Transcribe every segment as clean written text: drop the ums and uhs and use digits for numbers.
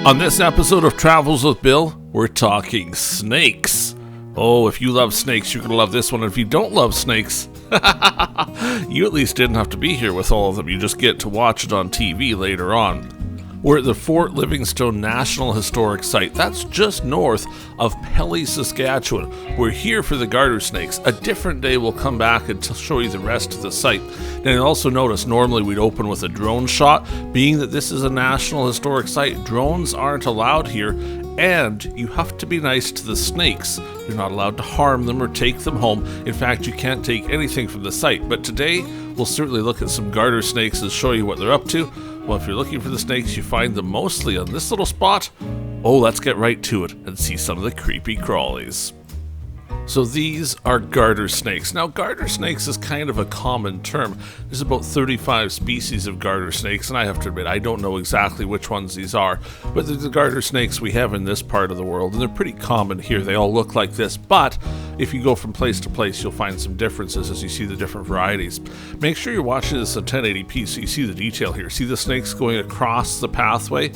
On this episode of Travels with Bill, we're talking snakes. Oh, if you love snakes, you're going to love this one. And if you don't love snakes, you at least didn't have to be here with all of them. You just get to watch it on TV later on. We're at the Fort Livingstone National Historic Site. That's just north of Pelly, Saskatchewan. We're here for the garter snakes. A different day we'll come back and show you the rest of the site. Now you'll also notice normally we'd open with a drone shot. Being that this is a National Historic Site, drones aren't allowed here, and you have to be nice to the snakes. You're not allowed to harm them or take them home. In fact, you can't take anything from the site. But today, we'll certainly look at some garter snakes and show you what they're up to. Well, if you're looking for the snakes, you find them mostly on this little spot. Oh, let's get right to it and see some of the creepy crawlies. So these are garter snakes. Now, garter snakes is kind of a common term. There's about 35 species of garter snakes, and I have to admit, I don't know exactly which ones these are, but they're the garter snakes we have in this part of the world, and they're pretty common here. They all look like this, but if you go from place to place, you'll find some differences as you see the different varieties. Make sure you're watching this at 1080p so you see the detail here. See the snakes going across the pathway?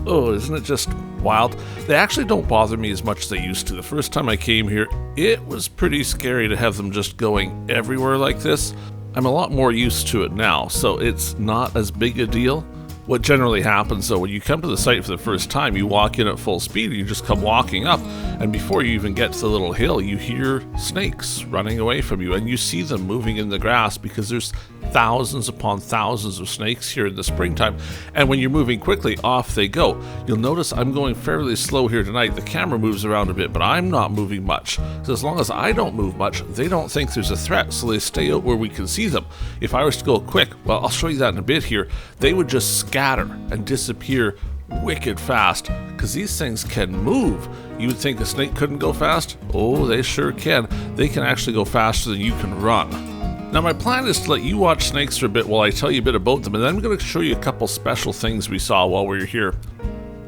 Oh, isn't it just wild? They actually don't bother me as much as they used to. The first time I came here, it was pretty scary to have them just going everywhere like this. I'm a lot more used to it now, so it's not as big a deal. What generally happens though, when you come to the site for the first time, you walk in at full speed and you just come walking up, and before you even get to the little hill, you hear snakes running away from you, and you see them moving in the grass because there's thousands upon thousands of snakes here in the springtime, and when you're moving quickly, off they go. You'll notice I'm going fairly slow here tonight. The camera moves around a bit, but I'm not moving much. So as long as I don't move much, they don't think there's a threat, so they stay out where we can see them. If I was to go quick, well, I'll show you that in a bit here, they would just scatter and disappear wicked fast, because these things can move. You would think a snake couldn't go fast? Oh, they sure can. They can actually go faster than you can run. Now my plan is to let you watch snakes for a bit while I tell you a bit about them, and then I'm going to show you a couple special things we saw while we were here.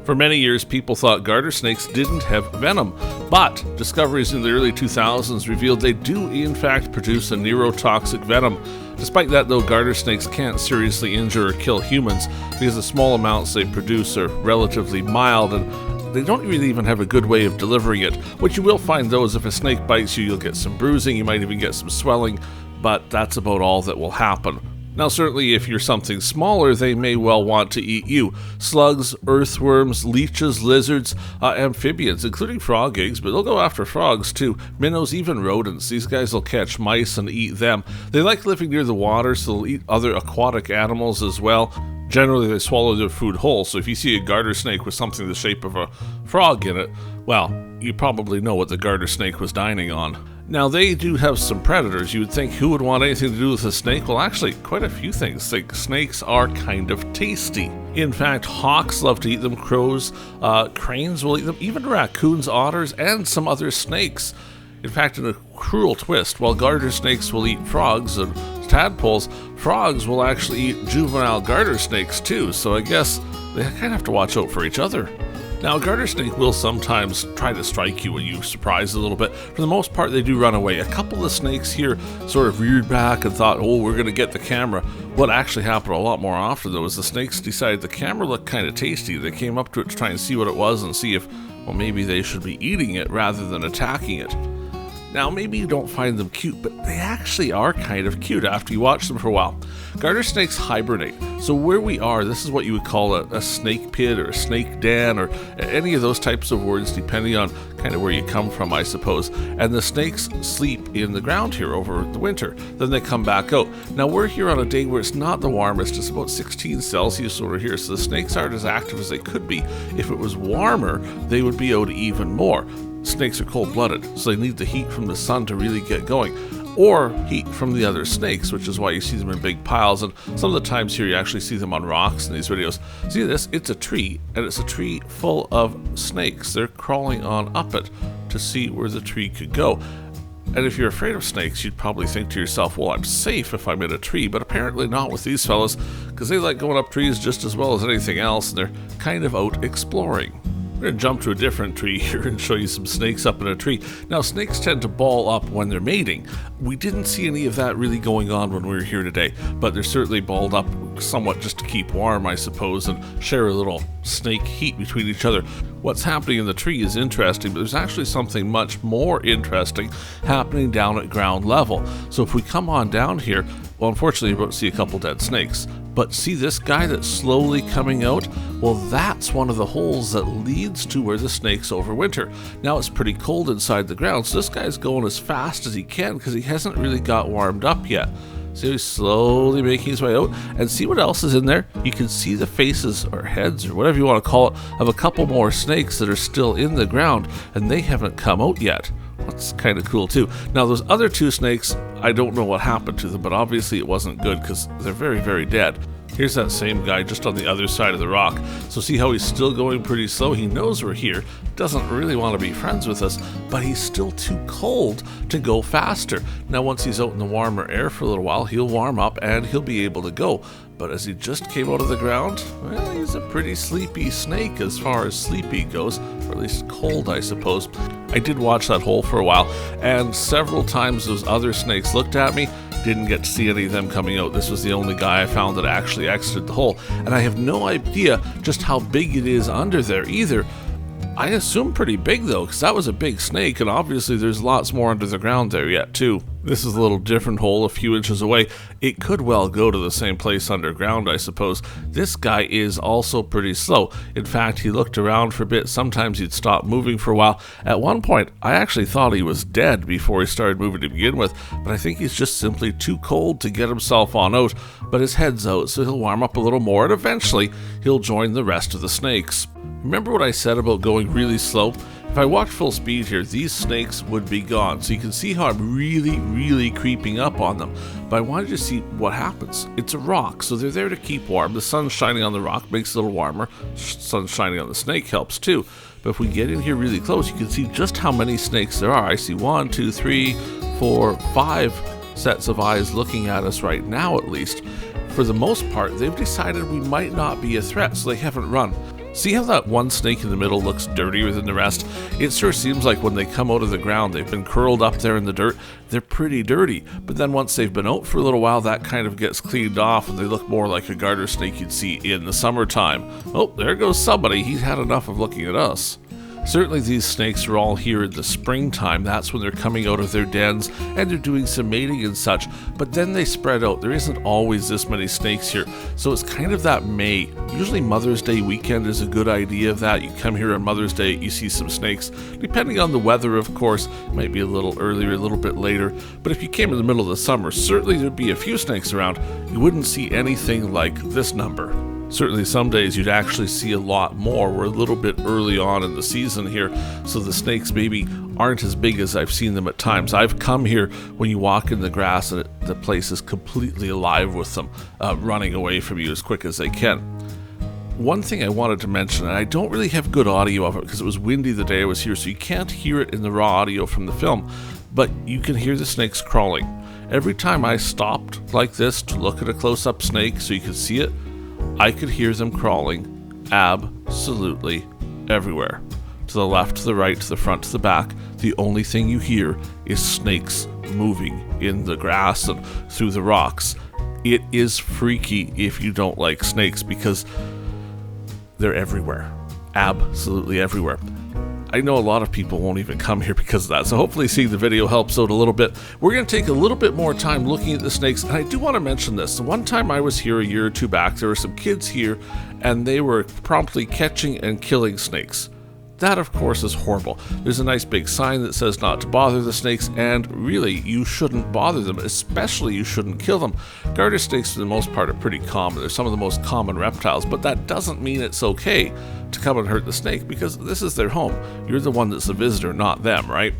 For many years, people thought garter snakes didn't have venom, but discoveries in the early 2000s revealed they do in fact produce a neurotoxic venom. Despite that though, garter snakes can't seriously injure or kill humans because the small amounts they produce are relatively mild, and they don't really even have a good way of delivering it. What you will find though is if a snake bites you, you'll get some bruising, you might even get some swelling, but that's about all that will happen. Now certainly if you're something smaller, they may well want to eat you. Slugs, earthworms, leeches, lizards, amphibians, including frog eggs, but they'll go after frogs too. Minnows, even rodents. These guys will catch mice and eat them. They like living near the water, so they'll eat other aquatic animals as well. Generally they swallow their food whole, so if you see a garter snake with something the shape of a frog in it, well, you probably know what the garter snake was dining on. Now, they do have some predators. You would think, who would want anything to do with a snake? Well, actually, quite a few things. Like, snakes are kind of tasty. In fact, hawks love to eat them, crows, cranes will eat them, even raccoons, otters, and some other snakes. In fact, in a cruel twist, while garter snakes will eat frogs and tadpoles, frogs will actually eat juvenile garter snakes too, so I guess they kind of have to watch out for each other. Now, a garter snake will sometimes try to strike you when you surprise a little bit. For the most part, they do run away. A couple of snakes here sort of reared back and thought, oh, we're going to get the camera. What actually happened a lot more often, though, is the snakes decided the camera looked kind of tasty. They came up to it to try and see what it was and see if, well, maybe they should be eating it rather than attacking it. Now, maybe you don't find them cute, but they actually are kind of cute after you watch them for a while. Garter snakes hibernate. So where we are, this is what you would call a snake pit or a snake den or any of those types of words, depending on kind of where you come from, I suppose. And the snakes sleep in the ground here over the winter. Then they come back out. Now, we're here on a day where it's not the warmest. It's about 16 Celsius over here, so the snakes aren't as active as they could be. If it was warmer, they would be out even more. Snakes are cold-blooded, so they need the heat from the sun to really get going, or heat from the other snakes, which is why you see them in big piles, and some of the times here you actually see them on rocks in these videos. See this? It's a tree, and it's a tree full of snakes. They're crawling on up it to see where the tree could go. And if you're afraid of snakes, you'd probably think to yourself, well, I'm safe if I'm in a tree, but apparently not with these fellas, because they like going up trees just as well as anything else, and they're kind of out exploring. We're going to jump to a different tree here and show you some snakes up in a tree. Now, snakes tend to ball up when they're mating. We didn't see any of that really going on when we were here today, but they're certainly balled up somewhat just to keep warm, I suppose, and share a little snake heat between each other. What's happening in the tree is interesting, but there's actually something much more interesting happening down at ground level. So if we come on down here, well, unfortunately, you're about to see a couple dead snakes. But see this guy that's slowly coming out? Well, that's one of the holes that leads to where the snakes overwinter. Now, it's pretty cold inside the ground, so this guy's going as fast as he can because he hasn't really got warmed up yet. So he's slowly making his way out, and see what else is in there? You can see the faces or heads or whatever you want to call it of a couple more snakes that are still in the ground, and they haven't come out yet. That's kind of cool too. Now those other two snakes, I don't know what happened to them, but obviously it wasn't good because they're very, very dead. Here's that same guy just on the other side of the rock. So see how he's still going pretty slow? He knows we're here, doesn't really want to be friends with us, but he's still too cold to go faster. Now once he's out in the warmer air for a little while, he'll warm up and he'll be able to go. But as he just came out of the ground, well, he's a pretty sleepy snake as far as sleepy goes, or at least cold, I suppose. I did watch that hole for a while, and several times those other snakes looked at me. Didn't get to see any of them coming out. This was the only guy I found that actually exited the hole, and I have no idea just how big it is under there either. I assume pretty big though, because that was a big snake, and obviously there's lots more under the ground there yet too. This is a little different hole a few inches away. It could well go to the same place underground, I suppose. This guy is also pretty slow. In fact, he looked around for a bit. Sometimes he'd stop moving for a while. At one point, I actually thought he was dead before he started moving to begin with, but I think he's just simply too cold to get himself on out. But his head's out, so he'll warm up a little more, and eventually he'll join the rest of the snakes. Remember what I said about going really slow? If I walked full speed here, these snakes would be gone. So you can see how I'm really creeping up on them. But I wanted to see what happens. It's a rock, so they're there to keep warm. The sun's shining on the rock, makes it a little warmer. Sun shining on the snake helps too. But if we get in here really close, you can see just how many snakes there are. I see 1, 2, 3, 4, 5 sets of eyes looking at us right now at least. For the most part, they've decided we might not be a threat, so they haven't run. See how that one snake in the middle looks dirtier than the rest? It sure seems like when they come out of the ground, they've been curled up there in the dirt, they're pretty dirty. But then once they've been out for a little while, that kind of gets cleaned off and they look more like a garter snake you'd see in the summertime. Oh, there goes somebody. He's had enough of looking at us. Certainly these snakes are all here in the springtime. That's when they're coming out of their dens and they're doing some mating and such. But then they spread out. There isn't always this many snakes here. So it's kind of that May. Usually Mother's Day weekend is a good idea of that. You come here on Mother's Day, you see some snakes. Depending on the weather, of course, it might be a little earlier, a little bit later. But if you came in the middle of the summer, certainly there'd be a few snakes around. You wouldn't see anything like this number. Certainly some days you'd actually see a lot more. We're a little bit early on in the season here, so the snakes maybe aren't as big as I've seen them at times. I've come here when you walk in the grass and the place is completely alive with them, running away from you as quick as they can. One thing I wanted to mention, and I don't really have good audio of it because it was windy the day I was here, so you can't hear it in the raw audio from the film, but you can hear the snakes crawling. Every time I stopped like this to look at a close-up snake so you could see it, I could hear them crawling absolutely everywhere. To the left, to the right, to the front, to the back. The only thing you hear is snakes moving in the grass and through the rocks. It is freaky if you don't like snakes because they're everywhere. Absolutely everywhere. I know a lot of people won't even come here because of that, so hopefully seeing the video helps out a little bit. We're going to take a little bit more time looking at the snakes, and I do want to mention this. The one time I was here a year or two back, there were some kids here, and they were promptly catching and killing snakes. That, of course, is horrible. There's a nice big sign that says not to bother the snakes, and really, you shouldn't bother them, especially you shouldn't kill them. Garter snakes, for the most part, are pretty common. They're some of the most common reptiles, but that doesn't mean it's okay to come and hurt the snake, because this is their home. You're the one that's the visitor, not them, right?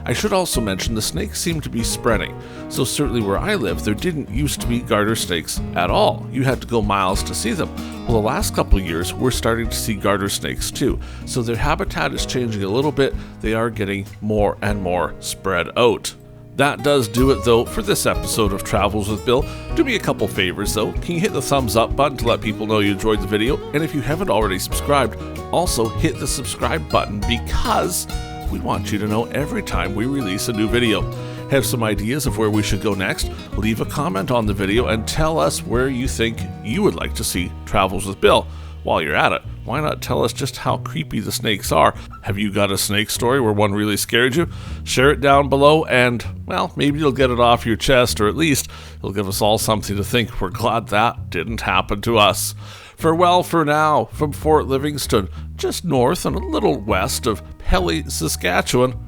I should also mention the snakes seem to be spreading. So certainly where I live, there didn't used to be garter snakes at all. You had to go miles to see them. Well, the last couple of years, we're starting to see garter snakes too. So their habitat is changing a little bit. They are getting more and more spread out. That does do it though for this episode of Travels with Bill. Do me a couple favors though. Can you hit the thumbs up button to let people know you enjoyed the video? And if you haven't already subscribed, also hit the subscribe button because we want you to know every time we release a new video. Have some ideas of where we should go next? Leave a comment on the video and tell us where you think you would like to see Travels with Bill. While you're at it, why not tell us just how creepy the snakes are? Have you got a snake story where one really scared you? Share it down below and, well, maybe you'll get it off your chest, or at least it'll give us all something to think. We're glad that didn't happen to us. Farewell for now from Fort Livingstone, just north and a little west of Pelly, Saskatchewan.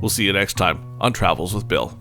We'll see you next time on Travels with Bill.